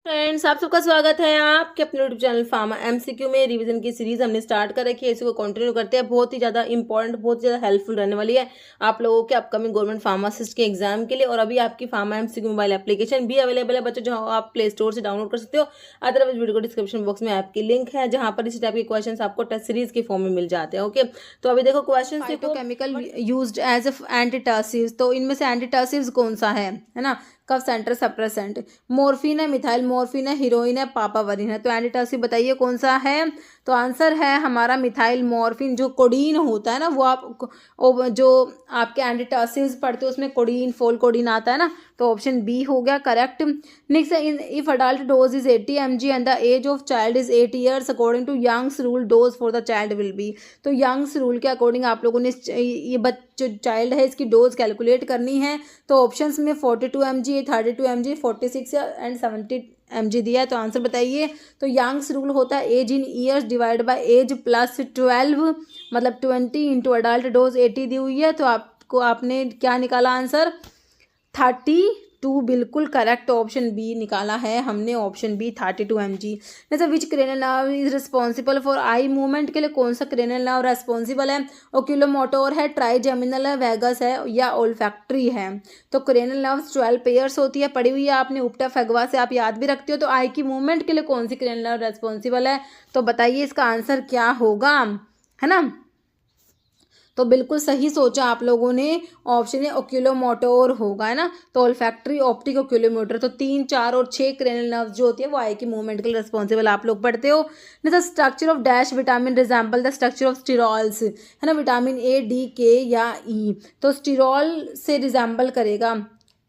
Friends, आप सबका स्वागत है आपके अपने यूट्यूब चैनल फार्मा एमसीक्यू में। रिवीजन की सीरीज हमने स्टार्ट कर रखी है, इसी को कंटिन्यू करते हैं। बहुत ही ज़्यादा इंपॉर्टेंट, बहुत ज़्यादा हेल्पफुल रहने वाली है आप लोगों के अपकमिंग गवर्नमेंट फार्मासिस्ट के एग्जाम के लिए। और अभी आपकी फार्मा एमसीक्यू मोबाइल एप्लीकेशन भी अवेलेबल है बच्चों, जो आप प्ले स्टोर से डाउनलोड कर सकते हो। अदरवाइज वीडियो को डिस्क्रिप्शन बॉक्स में आपकी लिंक है, जहाँ पर इसी टाइप के क्वेश्चन आपको टेस्ट सीरीज के फॉर्म में मिल जाते हैं। ओके, तो अभी देखो क्वेश्चन देखो, केमिकल यूज्ड एज एंटीटर्सिव्स, तो इनमें से एंटीटर्सिव्स कौन सा है ना। कफ सेंटर सप्रेसेंट, मोर्फिन है, मिथाइल मोर्फिन है, हीरोइन है, पापावरिन है। तो एंटीटर्सिव बताइए कौन सा है। तो आंसर है हमारा मिथाइल मोर्फिन। जो कोडीन होता है ना, वो आप जो आपके एंटीटर्सिव्स पढ़ते हो उसमें कोडीन, फोल कोडीन आता है ना, तो ऑप्शन बी हो गया correct. Next, in if adult dose is 80 mg and the age of child is 8 years according to Young's rule dose for the child will be. तो यंग्स रूल के according आप लोगों ने ये जो चाइल्ड है इसकी डोज कैलकुलेट करनी है। तो ऑप्शंस में 42 mg, 32 mg, 46 एंड 70 mg दिया है। तो आंसर बताइए। तो यंग्स रूल होता है age in years divide by age plus 12, मतलब 20 इंटू अडल्ट डोज 80 दी हुई है। तो आपने क्या निकाला आंसर 32, बिल्कुल करेक्ट ऑप्शन बी निकाला है हमने, ऑप्शन बी 32 mg। जैसे which cranial nerve is responsible for eye movement, के लिए कौन सा क्रेनियल नर्व रेस्पॉन्सिबल है। ओक्यूलोमोटोर है, ट्राइजेमिनल है, वेगस है या ओल्फैक्टरी है। तो क्रेनियल नर्व्स 12 पेयर्स होती है, पढ़ी हुई है आपने उपटा फैगवा से, आप याद भी रखते हो। तो आई की मूवमेंट के लिए कौन सी क्रेनियल नर्व रेस्पॉन्सिबल है, तो बताइए इसका आंसर क्या होगा, है ना। तो बिल्कुल सही सोचा आप लोगों ने, ऑप्शन है ओक्यूलोमोटोर होगा, है ना। तो ओल्फैक्टरी, ऑप्टिक, ओक्यूलोमोटर, तो 3, 4 और 6 क्रेनियल नर्व्स जो होती है वो आई की मूवमेंट के लिए रिस्पॉन्सिबल आप लोग पढ़ते हो। The structure of dash vitamin resemble the structure of sterols, है ना, विटामिन ए, डी, के या ई। तो स्टीरॉल से रिजेंबल करेगा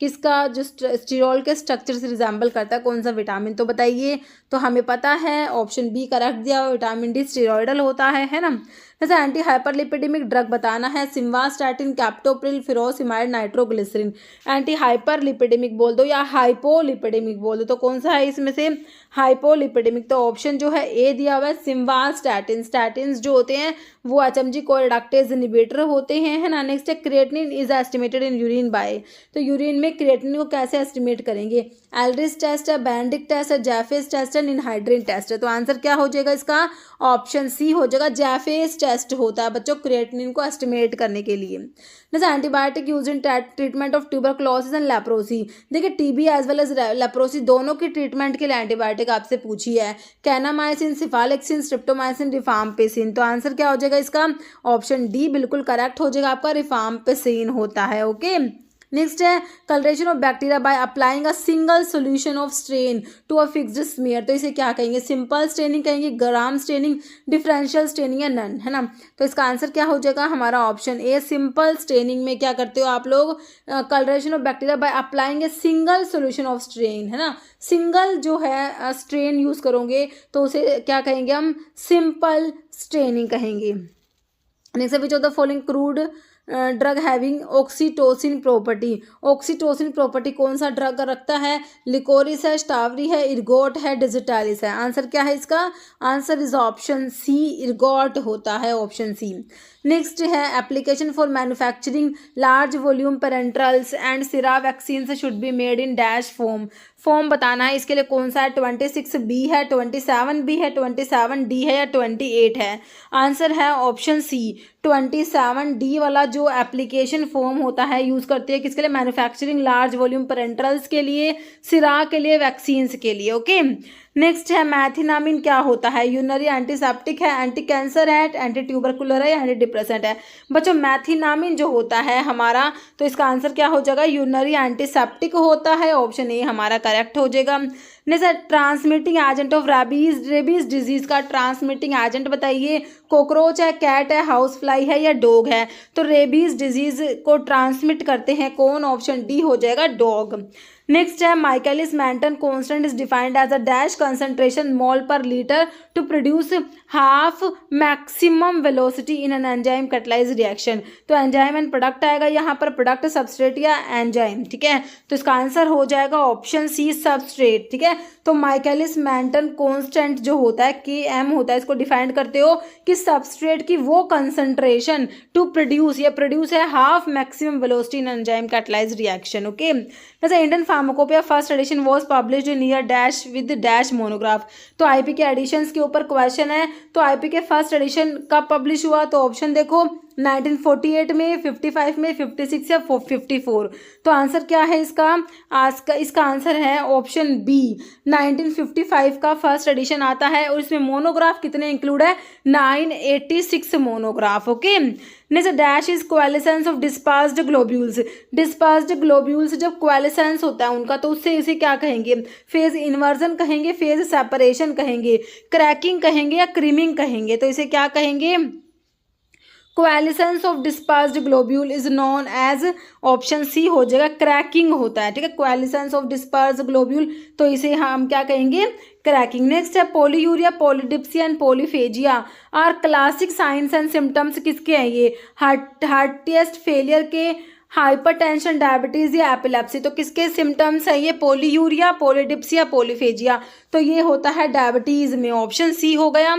किसका, जो स्टीरॉल के स्ट्रक्चर से रिजेंबल करता है कौन सा विटामिन, तो बताइए। तो हमें पता है ऑप्शन बी करेक्ट दिया हुआ, विटामिन डी स्टीरॉयडल होता है ना। जैसे एंटी हाइपरलिपिडेमिक ड्रग बताना है, simvastatin, captopril, furosemide, nitroglycerin. Anti hyperlipidemic बोल दो या हाइपोलिपिडेमिक बोल दो, तो कौन सा है इसमें से हाइपोलिपिडेमिक। तो ऑप्शन जो है ए दिया हुआ है सिम्वास्टैटिन। स्टैटिन्स जो होते हैं वो HMG कोरिडक्टेज इनहिबिटर होते हैं, है ना। नेक्स्ट है creatinine is estimated in urine by, तो यूरिन में क्रिएटिनिन को कैसे एस्टिमेट करेंगे। एल्ड्रिस टेस्ट है, बैंडिक टेस्ट है, जैफेस टेस्ट है, निनहाइड्रिन टेस्ट है। तो आंसर क्या हो जाएगा इसका, ऑप्शन सी हो जाएगा, जैफेस टेस्ट होता है बच्चों क्रिएटिनिन को एस्टिमेट करने के लिए। जैसे antibiotic use in treatment of tuberculosis and leprosy, देखिए TB as well as leprosy दोनों की ट्रीटमेंट के लिए एंटीबायोटिक आपसे पूछी है, कैनामाइसिन, सिफालेक्सिन, स्ट्रिप्टोमाइसिन, रिफाम्पिसिन। तो आंसर क्या हो जाएगा इसका, ऑप्शन डी बिल्कुल करेक्ट हो जाएगा आपका, रिफाम्पिसिन होता है। ओके, नेक्स्ट है coloration of bacteria by applying a single solution of strain to a fixed smear, तो इसे क्या कहेंगे, सिंपल स्टेनिंग कहेंगे, ग्राम स्टेनिंग, डिफरेंशियल स्टेनिंग या नन, है ना। तो इसका आंसर क्या हो जाएगा हमारा ऑप्शन ए, सिंपल स्टेनिंग में क्या करते हो आप लोग, colouration of bacteria by applying a single solution of strain, है ना। सिंगल जो है स्ट्रेन यूज करोगे तो उसे क्या कहेंगे हम, सिंपल स्टेनिंग कहेंगे। Next, which of the following crude drug having oxytocin property, oxytocin property कौन सा ड्रग रखता है, लिकोरिस है, स्टावरी है, इर्गोट है, डिजिटालिस है। आंसर क्या है इसका, answer is option C, ergot होता है, ऑप्शन सी। नेक्स्ट है application for manufacturing large volume parenterals and sera vaccine should be made in dash form, form बताना है इसके लिए कौन सा है, 26B है, 27B है, 27D है या 28 है। आंसर है ऑप्शन सी, 27D वाला जो एप्लीकेशन फॉर्म होता है यूज़ करते हैं किसके लिए, मैन्युफैक्चरिंग लार्ज वॉल्यूम पेरेंट्रल्स के लिए, सिरा के लिए, वैक्सीन्स के लिए। ओके, नेक्स्ट है मैथिनामिन क्या होता है, यूनरी एंटीसेप्टिक है, एंटी कैंसर है, एंटी ट्यूबरकुलर है, एंटी डिप्रेसेंट है। बच्चों मैथिनामिन जो होता है हमारा, तो इसका आंसर क्या हो जाएगा, यूनरी एंटीसेप्टिक होता है, ऑप्शन ए हमारा करेक्ट हो जाएगा। Next, transmitting agent of rabies disease का ट्रांसमिटिंग एजेंट बताइए, कॉकरोच है, कैट है, हाउस फ्लाई है या डॉग है। तो रेबीज डिजीज को ट्रांसमिट करते हैं कौन, ऑप्शन डी हो जाएगा, डॉग। नेक्स्ट है Michaelis Menten constant is defined as a dash concentration mole per litre to produce half maximum velocity in an enzyme catalyse reaction. तो एंजाइम एंड प्रोडक्ट आएगा यहाँ पर, प्रोडक्ट सबस्ट्रेट या enzyme, ठीक है। तो इसका आंसर हो जाएगा ऑप्शन सी, सबस्ट्रेट, ठीक है। तो माइकलिस मेंटन कांस्टेंट जो होता है Km होता है, इसको डिफाइन करते हो कि सबस्ट्रेट की वो कंसंट्रेशन टू प्रोड्यूस, ये प्रोड्यूस है half maximum velocity in enzyme catalyse reaction. Okay, जैसे Indian Pharmacopoeia first edition was published in year dash with dash monograph. तो आईपी के एडिशंस के ऊपर क्वेश्चन है, तो आईपी के फर्स्ट एडिशन कब पब्लिश हुआ, तो ऑप्शन देखो 1948 में, 55 में, 56 या 54। तो आंसर क्या है इसका, आज का इसका आंसर है ऑप्शन बी, 1955 का फर्स्ट एडिशन आता है और इसमें मोनोग्राफ कितने इंक्लूड है, 986 monograph. Okay, next dash is coalescence of dispersed globules. Dispersed globules जब कोएलिसेंस होता है उनका, तो उससे इसे क्या कहेंगे, फेज इन्वर्जन कहेंगे, फेज सेपरेशन कहेंगे, क्रैकिंग कहेंगे या क्रीमिंग कहेंगे। तो इसे क्या कहेंगे, coalescence of dispersed globule is known as, option C हो जाएगा, क्रैकिंग होता है। ठीक है, कोएलिसेंस ऑफ डिस्पर्स्ड ग्लोब्यूल, तो इसे हम क्या कहेंगे, क्रैकिंग। नेक्स्ट है polyuria, polydipsia and polyphagia are classic signs and symptoms किसके हैं ये, हार्ट फेलियर के, हाइपरटेंशन, डायबिटीज या एपिलेप्सी। तो किसके सिम्टम्स है ये, पॉलीयूरिया, पॉलीडिप्सिया, पॉलीफेजिया। तो ये होता है डायबिटीज में, ऑप्शन सी हो गया।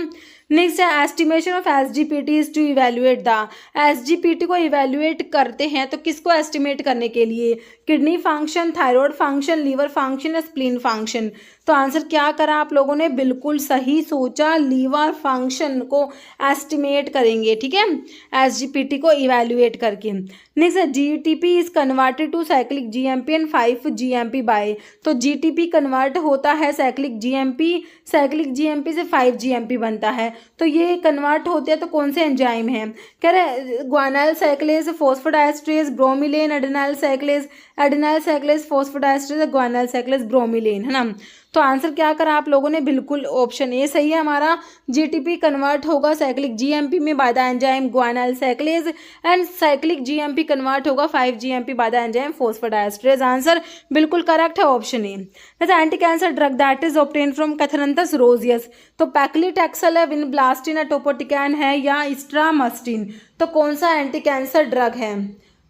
नेक्स्ट है estimation of SGPT is to evaluate the, SGPT को इवेल्युएट करते हैं तो किसको एस्टिमेट करने के लिए, kidney function, thyroid function, liver function या स्प्लीन फंक्शन। तो आंसर क्या करा आप लोगों ने, बिल्कुल सही सोचा, लीवर फंक्शन को एस्टिमेट करेंगे। ठीक है, एसजीपीटी को इवेल्युएट करके। नेक्स्ट है GTP is converted to cyclic GMP and 5 GMP by. तो जीटीपी कन्वर्ट होता है साइक्लिक जीएमपी, साइक्लिक जीएमपी से 5 जीएमपी बनता है। तो ये कन्वर्ट होते हैं तो कौन से एंजाइम है, कह रहे ग्वानाइल साइक्लेज, फॉस्फोडाइस्ट्रेज, ब्रोमिलेन, एडेनाइल साइक्लेज, फॉस्फोडाइस्ट्रेज, ग्वानाइल साइक्लेज, ब्रोमिलेन, है ना। तो आंसर क्या करा आप लोगों ने, बिल्कुल ऑप्शन ए सही है हमारा, जीटीपी कन्वर्ट होगा साइक्लिक जीएमपी में by the enzyme guanyl cyclase and cyclic GMP convert होगा 5 GMP by the enzyme phosphodiesterase. Answer बिल्कुल करेक्ट है, option A. Anti cancer drug that is obtain from Catharanthus roseus. तो paclitaxel है, vinblastine है, टोपोटिकैन है या स्ट्रामास्टिन। तो कौन सा एंटी कैंसर ड्रग है,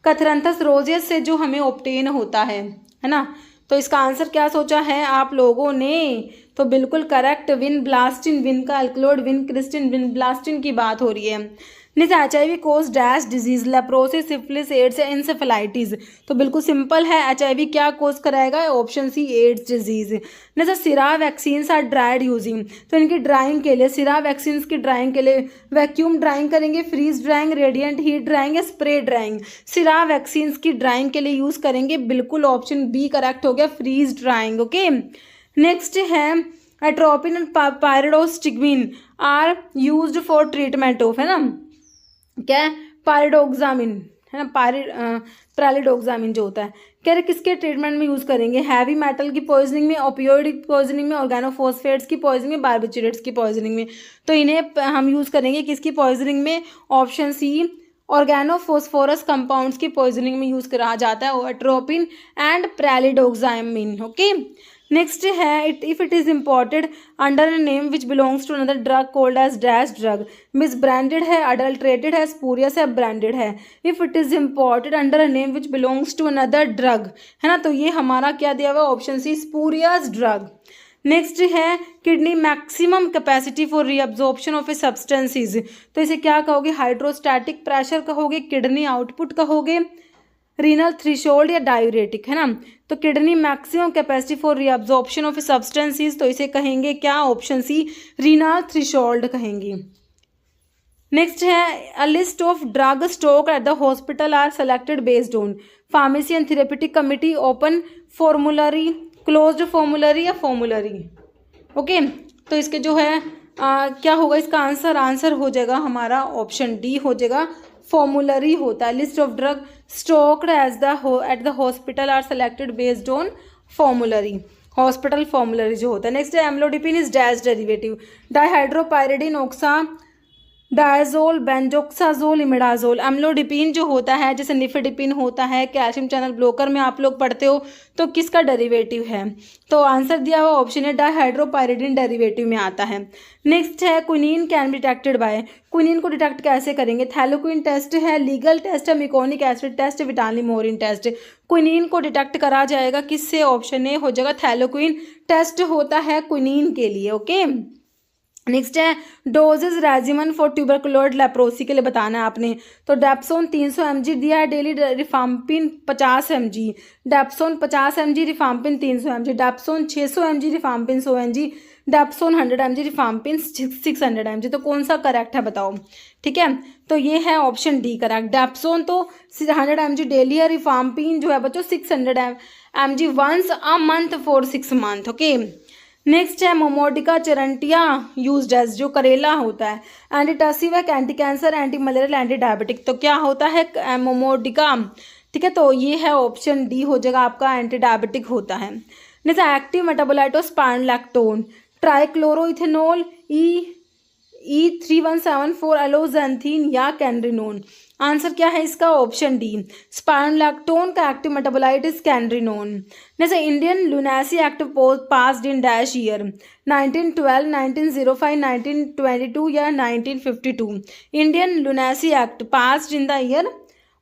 कैथरंथस रोजियस से जो हमें ऑब्टेन होता है ना। तो इसका आंसर क्या सोचा है आप लोगों ने, तो बिल्कुल करेक्ट, विनब्लास्टिन, विन का अल्कलोड, विनक्रिस्टिन, विनब्लास्टिन की बात हो रही है। Next HIV causes dash disease, leprosis, syphilis, AIDS या इंसेफेलाइटिस। तो बिल्कुल सिंपल है, HIV क्या कोज कराएगा, option C AIDS disease. Next sera vaccines are dried using. तो इनकी ड्राइंग के लिए, सिरा वैक्सीन्स की ड्राइंग के लिए वैक्यूम ड्राइंग करेंगे, freeze drying, radiant heat drying या स्प्रे ड्राइंग। सिरा वैक्सीन्स की ड्राइंग के लिए यूज करेंगे, बिल्कुल ऑप्शन बी करेक्ट हो गया, फ्रीज ड्राइंग। ओके, नेक्स्ट है atropine and pyridostigmine are used for treatment of, है ना, क्या है, पायरिडोक्सामिन, है ना, पैरालिडोक्सामिन जो होता है, कह रहे किसके ट्रीटमेंट में यूज़ करेंगे, हैवी मेटल की पॉइजनिंग में, ओपियोइड पॉइजनिंग में, ऑर्गेनोफॉस्फेट्स की पॉइजनिंग में, बार्बिचुरेट्स की पॉइजनिंग में। तो इन्हें हम यूज़ करेंगे किसकी पॉइजनिंग में, ऑप्शन सी ऑर्गेनोफॉस्फोरस कंपाउंड्स की पॉइजनिंग में यूज़ करा जाता है, atropine and pralidoxime. Okay, next है if it is imported under a name which belongs to another drug called as dash drug, misbranded है, अडल्ट्रेटेड है, spurious है, branded है। If it is imported under a name which belongs to another drug, है ना, तो ये हमारा क्या दिया हुआ, option C spurious drug. Next है kidney maximum capacity for reabsorption of a substances. तो इसे क्या कहोगे, हाइड्रोस्टैटिक प्रेशर कहोगे, किडनी आउटपुट कहोगे, रीनल थ्रेशोल्ड या डायूरेटिक, है ना। तो kidney maximum capacity for reabsorption of a substances, तो इसे कहेंगे क्या, ऑप्शन सी रीनल थ्रेशोल्ड कहेंगे। नेक्स्ट है अ list of drug stock at the hospital are selected based on, pharmacy and therapeutic committee, open formulary, closed formulary या formulary. Okay, तो इसके जो है क्या होगा इसका आंसर हो जाएगा हमारा ऑप्शन डी हो जाएगा, फॉर्मुलरी होता है। List of drug stocked at the hospital are selected based on formulary, hospital formulary जो होता है। नेक्स्ट है amlodipine is dash derivative, dihydropyridine, oxa, diazole, benzoxazole, imidazole. Amlodipine जो होता है, जैसे निफेडिपिन होता है, कैल्शियम चैनल ब्लॉकर में आप लोग पढ़ते हो, तो किसका डेरिवेटिव है, तो आंसर दिया हुआ ऑप्शन है डाइहाइड्रोपायरिडिन डेरिवेटिव में आता है। नेक्स्ट है quinine can be detected by, quinine को डिटेक्ट कैसे करेंगे, थैलोक्विन टेस्ट है, लीगल टेस्ट है, मेकोनिक एसिड टेस्ट, विटालिमोरिन टेस्ट। क्विनीन को डिटेक्ट करा जाएगा किससे, ऑप्शन ए हो जाएगा, थैलोक्विन टेस्ट होता है क्विनीन के लिए। ओके, नेक्स्ट है डोजेज रेजिमन फॉर ट्यूबरकुलोड लेप्रोसी के लिए बताना है आपने। तो डेप्सोन 300 mg दिया है daily, रिफाम्पिन 50 mg, dapsone 50 mg, रिफाम्पिन 300 mg, dapsone 600 mg, रिफाम्पिन 100 mg, dapsone 100 mg, रिफाम्पिन 600 mg। तो कौन सा करेक्ट है बताओ। ठीक है, तो ये है ऑप्शन डी करेक्ट। डेप्सोन तो 100 mg डेली है, रिफाम्पिन जो है बच्चों 600 mg once a month for 6 month. Okay, next है मोमोडिका चरंटिया यूज्ड एज, जो करेला होता है, antitussive, anti cancer, anti malarial, anti diabetic. तो क्या होता है मोमोडिका। ठीक है, तो ये है ऑप्शन डी हो जाएगा आपका, एंटी डायबिटिक होता है। Next active metabolite of spironolactone, trichloroethanol, E3174, alloxanthine या कैनरिनोन। आंसर क्या है इसका, ऑप्शन डी, स्पाइनोलैक्टोन का एक्टिव मेटाबोलाइट इज कैनरिनोन। जैसे Indian Lunacy Act passed in dash year, 1912, 1905, 1922 या 1952। Indian Lunacy Act passed in the year,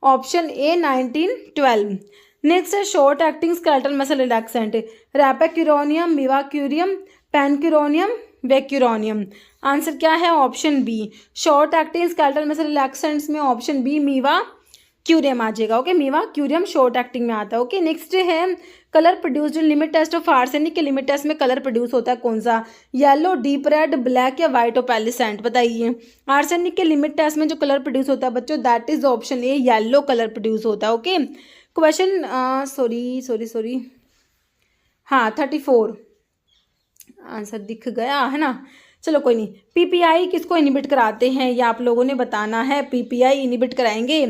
option A 1912। Next है short acting skeletal muscle relaxant, rapacuronium, mivacurium, pancuronium, vecuronium. Answer क्या है, option B, short acting skeletal muscle relaxants में option B mivacurium आ जाएगा। Okay, mivacurium short acting में आता है। Okay, next है colour produced in limit test of arsenic के लिमिट टेस्ट में कलर प्रोड्यूस होता है कौन सा, येलो, डीप रेड, ब्लैक या व्हाइट ओपेलिसेंट। बताइए, आर्सेनिक के लिमिट टेस्ट में जो कलर प्रोड्यूस होता है बच्चों, that is option A, yellow colour produce होता है। ओके, क्वेश्चन सॉरी हाँ 34 आंसर दिख गया है ना। चलो कोई नहीं। पीपीआई किसको इनिबिट कराते हैं, ये आप लोगों ने बताना है। पीपीआई इनिबिट कराएंगे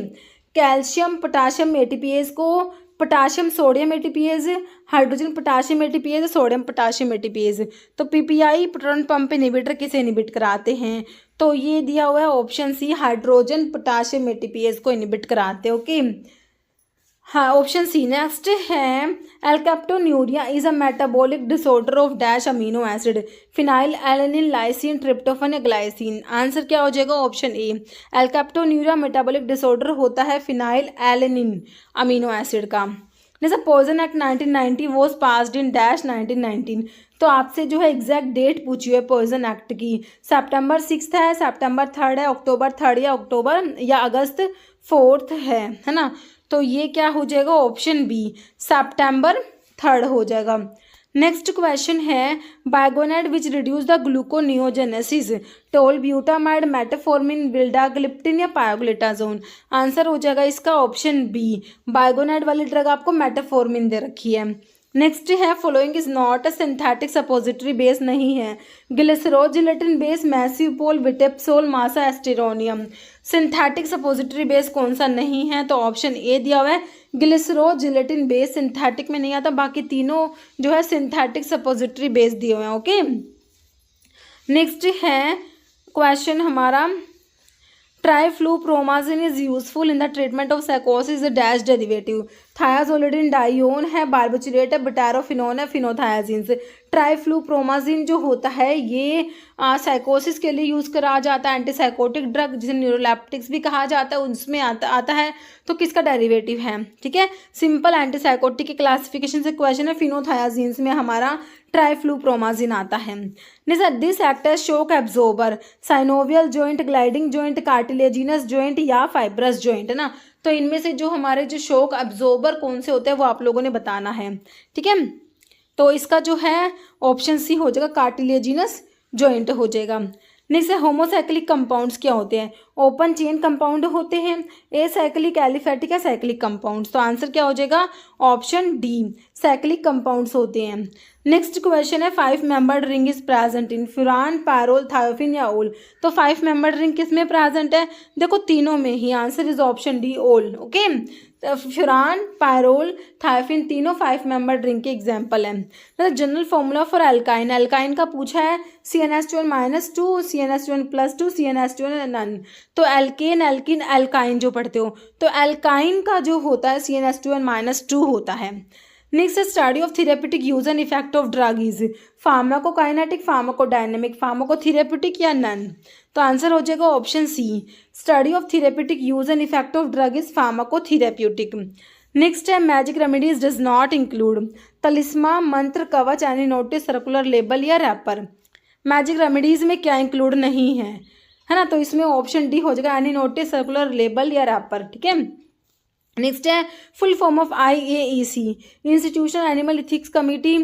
कैल्शियम पोटाशियम एटीपीएज को, potassium sodium ATPase, hydrogen potassium ATPase, sodium potassium ATPase. तो पीपीआई प्रोटॉन पंप इनिबिटर किसे इनिबिट कराते हैं, तो ये दिया हुआ है option C, hydrogen potassium ATPase को इनिबिट कराते हैं। ओके, हाँ ऑप्शन सी। नेक्स्ट है alkaptonuria is a metabolic disorder of dash amino acid, phenylalanine, lysine, tryptophan या ग्लाइसिन। आंसर क्या हो जाएगा, ऑप्शन ए, एल्केप्टोन्यूरिया मेटाबॉलिक डिसऑर्डर होता है फिनाइल एलेनिन अमीनो एसिड का। जैसे poison act 1990 was passed in dash 1919। तो आपसे जो है एग्जैक्ट डेट पूछी हुई है पॉइजन एक्ट की, सितंबर 6 है, सितंबर 3 है, अक्टूबर 3 या अक्टूबर या अगस्त 4 है ना। तो ये क्या हो जाएगा, ऑप्शन बी, सितंबर 3 हो जाएगा। नेक्स्ट क्वेश्चन है biguanide which reduce the gluconeogenesis, tolbutamide, metformin, vildagliptin या पायोग्लिटाजोन। आंसर हो जाएगा इसका ऑप्शन बी, बाइगोनेट वाली ड्रग आपको मेटाफॉर्मिन दे रखी है। नेक्स्ट है following is not a synthetic suppository base, नहीं है ग्लिसरोल, जिलेटिन बेस, मैसीपोल, विटेप्सोल, मासा, एस्टेरोनियम। सिंथेटिक सपोजिटरी बेस कौन सा नहीं है, तो ऑप्शन ए दिया हुआ है, ग्लिसरोल जिलेटिन बेस सिंथेटिक में नहीं आता, बाकी तीनों जो है सिंथेटिक सपोजिटरी बेस दिए हुए हैं। ओके, नेक्स्ट है क्वेश्चन हमारा triflupromazine is useful in the treatment of साइकोसिस डैश डेरिवेटिव, थायाजोलिडिन डाइओन है, बार्बिचुरेट है, बुटारोफिनोन है, फिनोथायाजिन। ट्राइफ्लूप्रोमाजिन जो होता है ये साइकोसिस के लिए यूज़ करा जाता है, एंटीसाइकोटिक ड्रग जिसे न्यूरोलेप्टिक्स भी कहा जाता है उसमें आता है। तो किसका डेरिवेटिव है, ठीक है, सिंपल एंटीसाइकोटिक की क्लासिफिकेशन से क्वेश्चन है, फिनोथायाजिन में हमारा ट्राइफ्लूप्रोमाजिन आता है। This act as shock absorber, synovial joint, gliding joint, cartilaginous joint या फाइब्रस जॉइंट है ना। तो इनमें से जो हमारे जो शॉक एब्जॉर्बर कौन से होते हैं वो आप लोगों ने बताना है, ठीक है। तो इसका जो है ऑप्शन सी हो जाएगा, कार्टिलेजिनस जॉइंट हो जाएगा। नेक्स्ट है होमोसाइक्लिक कंपाउंड्स क्या होते हैं, ओपन चेन कंपाउंड होते हैं, एसाइक्लिक, एलिफैटिक या साइक्लिक कंपाउंड्स। तो आंसर क्या हो जाएगा, ऑप्शन डी, साइक्लिक कंपाउंड्स होते हैं। नेक्स्ट क्वेश्चन है 5 membered ring is present in furan, pyrrole, thiophene या ओल। तो 5 मेंबर्ड रिंग किस में प्रेजेंट है, देखो तीनों में ही। आंसर इज ऑप्शन डी, ओल। ओके, फ्यूरान, पायरोल, थायोफिन तीनों 5 मेंबर्ड रिंग के एग्जाम्पल हैं। General formula for alkyne, alkyne का पूछा है CnH2n-2, CnH2n+2, CnH2n नन। तो एल्केन, एल्किन, एल्काइन जो पढ़ते हो, तो एल्काइन का जो होता है CnH2n-2 होता है। Next study of therapeutic use and effect of drug is pharmacokinetic, pharmacodynamic, pharmacotherapeutic या नन। तो आंसर हो जाएगा option C, study of therapeutic use and effect of drug is pharmacotherapeutic. Next है magic remedies does not include talisman, mantra, kavach, any notice, circular label या wrapper. Magic remedies में क्या include नहीं है ना, तो इसमें ऑप्शन डी हो जाएगा, एनी नोटिस, सर्कुलर, लेबल या रैपर, ठीक है। नेक्स्ट है full form of IAEC, institution animal ethics committee,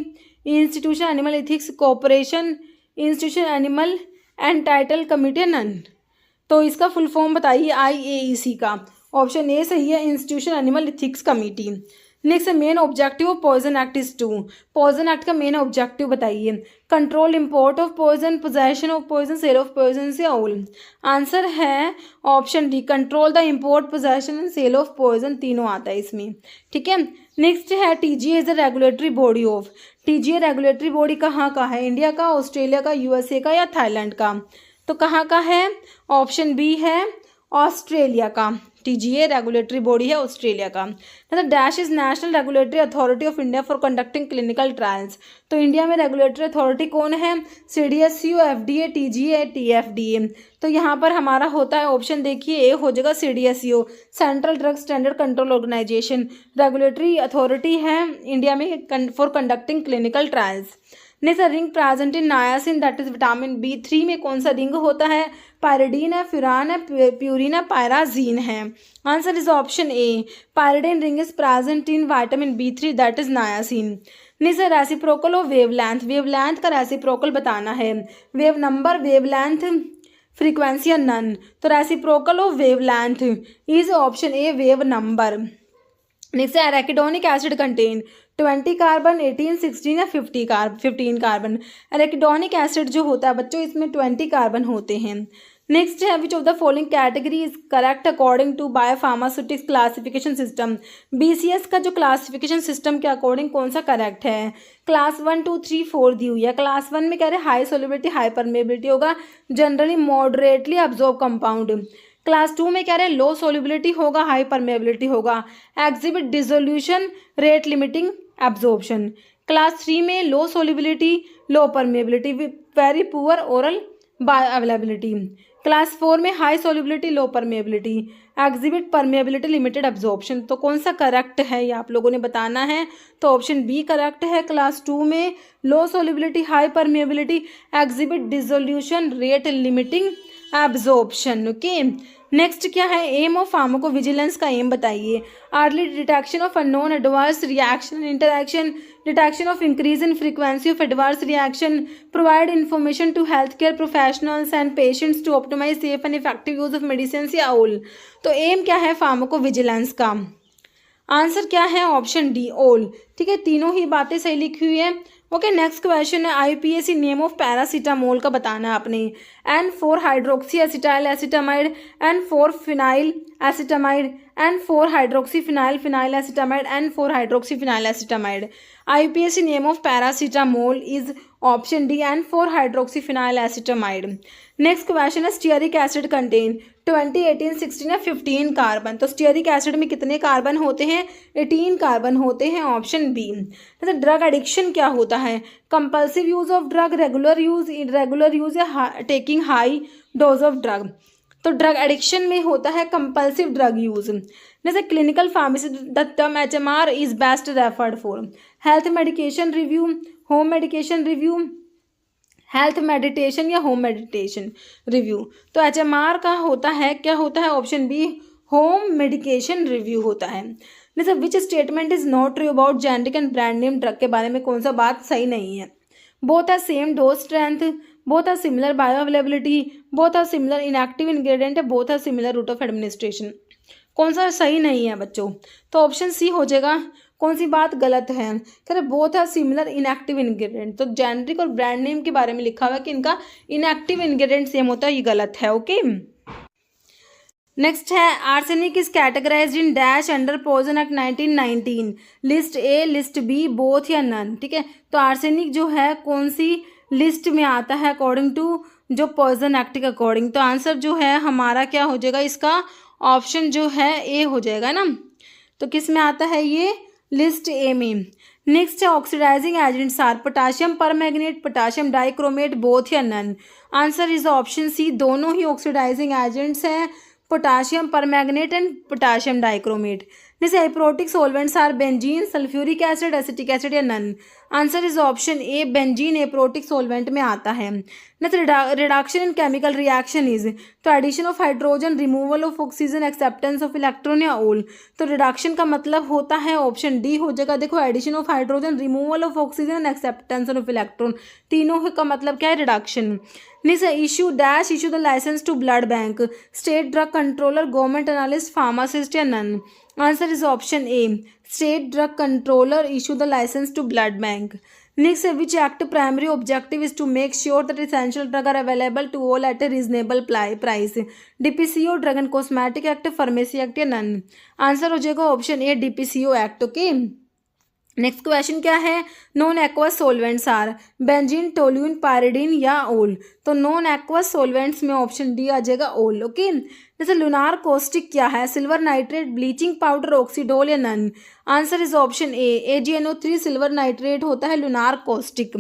institution animal ethics corporation, institution animal and title committee, none. तो इसका फुल फॉर्म बताइए IAEC का। ऑप्शन ए सही है, institution animal ethics committee. Next है main objective of poison act is to, poison act का main objective बताइए। Control import of poison, possession of poison, cell of poison से all. Answer है option D, control the import, possession and sale of poison, तीनों आता है इसमें, ठीक है। नेक्स्ट है TGA is the regulatory body of, TGA regulatory body कहाँ का है, इंडिया का, ऑस्ट्रेलिया का, USA का या थाईलैंड का। तो कहाँ का है, ऑप्शन बी है ऑस्ट्रेलिया का, TGA रेगुलेटरी बॉडी है ऑस्ट्रेलिया का। मतलब dash is national regulatory authority of India for conducting clinical trials, तो इंडिया में रेगुलेटरी अथॉरिटी कौन है, CDSCO, FDA, TGA, TFDA। तो यहाँ पर हमारा होता है ऑप्शन देखिए ए हो जाएगा CDSCO, central drug standard control organisation, regulatory authority है इंडिया में for conducting clinical trials. Next ring present in niacin that is vitamin B3 में कौन सा रिंग होता है, पायरिडीन है, फ्यूरान है, प्यूरिन है, पायराजीन है। Answer is option A, pyridine ring is present in vitamin B3 that is नायासिन। Next reciprocal of wavelength, wavelength का रेसिप्रोकल बताना है, वेव नंबर, वेवलेंथ, फ्रीक्वेंसी या नन। तो reciprocal of wavelength is option A, wave number. Next है arachidonic acid contain 20 carbon, 18, 16 या 15 carbon. Arachidonic acid जो होता है बच्चों इसमें 20 कार्बन होते हैं। नेक्स्ट है which of the following category is correct according to biopharmaceutics classification system, BCS का जो क्लासिफिकेशन सिस्टम के अकॉर्डिंग कौन सा करेक्ट है। क्लास 1, 2, 3, 4 दी हुई है। क्लास 1 में कह रहे हाई सोलिबिलिटी, हाई परमेबिलिटी होगा, generally moderately absorb compound. Class 2 में कह रहे हैं लो सोलिबिलिटी होगा, हाई परमेबिलिटी होगा, exhibit dissolution, rate limiting absorption. Class 3 में low solubility, low permeability, very poor oral bioavailability. Class 4 में high solubility, low permeability, exhibit permeability, limited absorption. तो कौन सा करेक्ट है ये आप लोगों ने बताना है। तो ऑप्शन बी करेक्ट है, क्लास 2 में low solubility, high permeability, exhibit dissolution, rate limiting absorption. Okay next क्या है, एम ऑफ फार्माकोविजिलेंस का एम बताइए। Early detection of unknown adverse reaction interaction, detection of increase in frequency of adverse reaction, provide information to health care professionals and patients to optimise safe and effective use of medicine या all. तो aim क्या है pharmacovigilance का, answer क्या है option D all. ठीक है तीनों ही बातें सही लिखी हुई है। ओके नेक्स्ट क्वेश्चन है IPSC नेम ऑफ पैरासीटामोल का बताना है आपने। N4 hydroxy acetyl acetamide, N4 phenyl acetamide, N4 hydroxy phenyl phenyl acetamide, N4 hydroxy phenyl acetamide. IPSC name of paracetamol is option D N4 hydroxy phenyl acetamide. Next question है stearic acid contain 20, 18, 16 या 15 carbon. तो stearic acid में कितने carbon होते हैं, 18 carbon होते हैं, option B. जैसे ड्रग एडिक्शन क्या होता है, compulsive use of drug, regular use, irregular use या taking high dose of drug. तो ड्रग एडिक्शन में होता है कंपल्सिव ड्रग यूज। जैसे clinical pharmacy the term HMR is best referred for health medication review, home medication review, health meditation या home meditation review. तो HMR का होता है क्या होता है, option B home medication review होता है। जैसे which statement is not true about generic and brand name drug के बारे में कौन सा बात सही नहीं है। Both are same dose strength, both are similar bioavailability, both are similar inactive ingredient है, both are similar route of administration. कौन सा सही नहीं है बच्चों, तो ऑप्शन सी हो जाएगा। कौन सी बात गलत है, कह रहे both are similar inactive ingredient. तो जेनेरिक और ब्रांड नेम के बारे में लिखा हुआ है कि इनका इनएक्टिव इंग्रेडिएंट सेम होता है, ये गलत है। ओके नेक्स्ट है arsenic is categorised in dash under poison act 1919, list A, list B, both या नन। ठीक है तो आर्सेनिक जो है कौन सी लिस्ट में आता है अकॉर्डिंग टू जो पॉइजन एक्ट के अकॉर्डिंग। तो आंसर जो है हमारा क्या हो जाएगा, इसका ऑप्शन जो है ए हो जाएगा ना। तो किस में आता है ये, लिस्ट ए में। नेक्स्ट है oxidizing agents are potassium permanganate, potassium dichromate, both या none. Answer is option C, दोनों ही ऑक्सीडाइजिंग एजेंट्स हैं, potassium permanganate and potassium dichromate. जैसे aprotic solvents are benzene, sulphuric acid, acetic acid या none. Answer is option A, benzene aprotic solvent में आता है। Next reduction in chemical reaction is, तो addition of hydrogen, removal of oxygen, acceptance of electron या all. तो reduction का मतलब होता है ऑप्शन डी हो जाएगा। देखो addition of hydrogen, removal of oxygen, acceptance of electron, तीनों का मतलब क्या है, reduction. Next issue dash issue the licence to blood bank, state drug controller, government analyst, pharmacist या none. Answer is option A, state drug controller issue the licence to blood bank. Next which act primary objective is to make sure that essential drug are available to all eight A reasonable price. DPCO, drug and cosmetic act, pharmacy act या none. Answer हो जाएगा option A, DPCO act. Okay, next question क्या है, non aqueous solvents are benzene, toluene, pyridine या all. तो non aqueous solvents में option D आ जाएगा ओल। ओके, जैसे लुनार कॉस्टिक क्या है, silver nitrate, bleaching powder, oxidol या none. Answer is option A, AgNO3 silver nitrate होता है लुनार कॉस्टिक।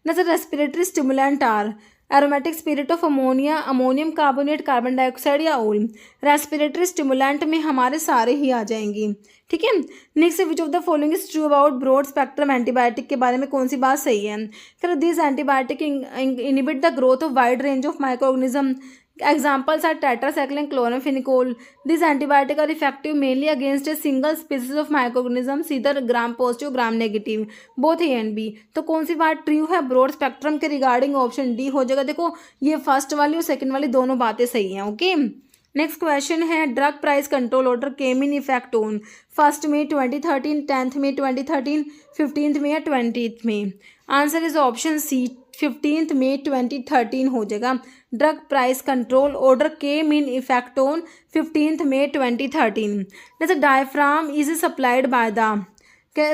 जैसे respiratory stimulant are aromatic spirit of ammonia, ammonium carbonate, carbon dioxide या ऑयल। रेस्पिरेटरी स्टिमुलेंट में हमारे सारे ही आ जाएंगे, ठीक है। Next, which of the following is true about broad spectrum antibiotic के बारे में कौन सी बात सही है। फिर this antibiotic inhibit the growth of wide range of microorganism. Examples are tetracycline, chloramphenicol. These antibiotics are effective mainly against a single species of microorganisms, either gram positive, gram negative, both A and B. तो कौन सी बात true है broad spectrum के regarding, option D हो जाएगा। देखो ये फर्स्ट वाली और सेकंड वाली दोनों बातें सही हैं। ओके, नेक्स्ट क्वेश्चन है, drug price control order came in effect on 1 May 2013, 10 May 2013, 15 May या 20 May. Answer is option C, 15 May 2013 हो जाएगा। Drug price control order came in effect on 15 May 2013। जैसे diaphragm is supplied by the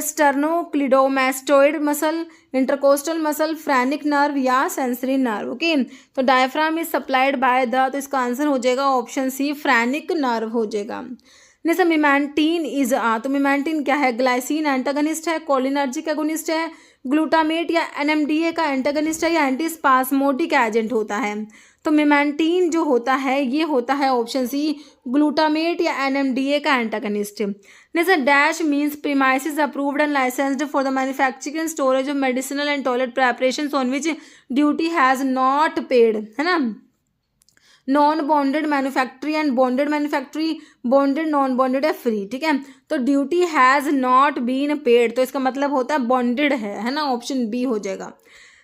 sternocleidomastoid muscle, intercostal muscle, phrenic nerve या sensory nerve. Okay, तो diaphragm is supplied by the, तो इसका answer हो जाएगा option सी, phrenic nerve हो जाएगा। जैसे मिमेंटीन इज तो मिमेंटीन क्या है, ग्लाइसिन एंटागनिस्ट है, कोलिनर्जिक एगोनिस्ट है, ग्लूटामेट या NMDA का एंटागनिस्ट है या एंटीस्पास्मोडिक एजेंट होता है। तो मिमेंटीन जो होता है ये होता है ऑप्शन सी, ग्लूटामेट या NMDA का एंटागनिस्ट। जैसे dash means premises approved and licensed for the manufacturing and storage of medicinal and toilet preparations on which duty has not paid, है ना। Non bonded manufactory and bonded manufactory, bonded non bonded है free, ठीक है। तो duty has not been paid, तो इसका मतलब होता है बॉन्डेड है ना, ऑप्शन बी हो जाएगा।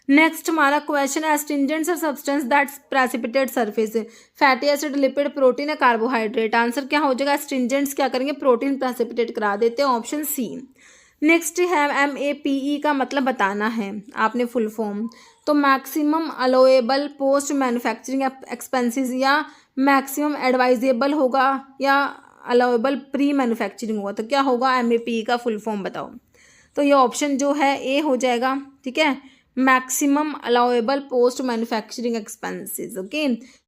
नेक्स्ट हमारा क्वेश्चन है, astringents are substance that precipitate surface, fatty acid, lipid, protein या कार्बोहाइड्रेट। आंसर क्या हो जाएगा, एस्ट्रिंजेंट्स क्या करेंगे, प्रोटीन प्रेसिपिटेट करा देते हैं, ऑप्शन सी। नेक्स्ट है MAPE का मतलब बताना है आपने फुल फॉर्म, तो मैक्सिमम अलोएबल पोस्ट मैन्युफैक्चरिंग एक्सपेंसेस या मैक्सिमम एडवाइजेबल होगा या अलाउएबल प्री मैन्युफैक्चरिंग होगा। तो क्या होगा MAPE का फुल फॉर्म बताओ। तो ये ऑप्शन जो है ए हो जाएगा, ठीक है, maximum allowable post manufacturing expenses. Okay,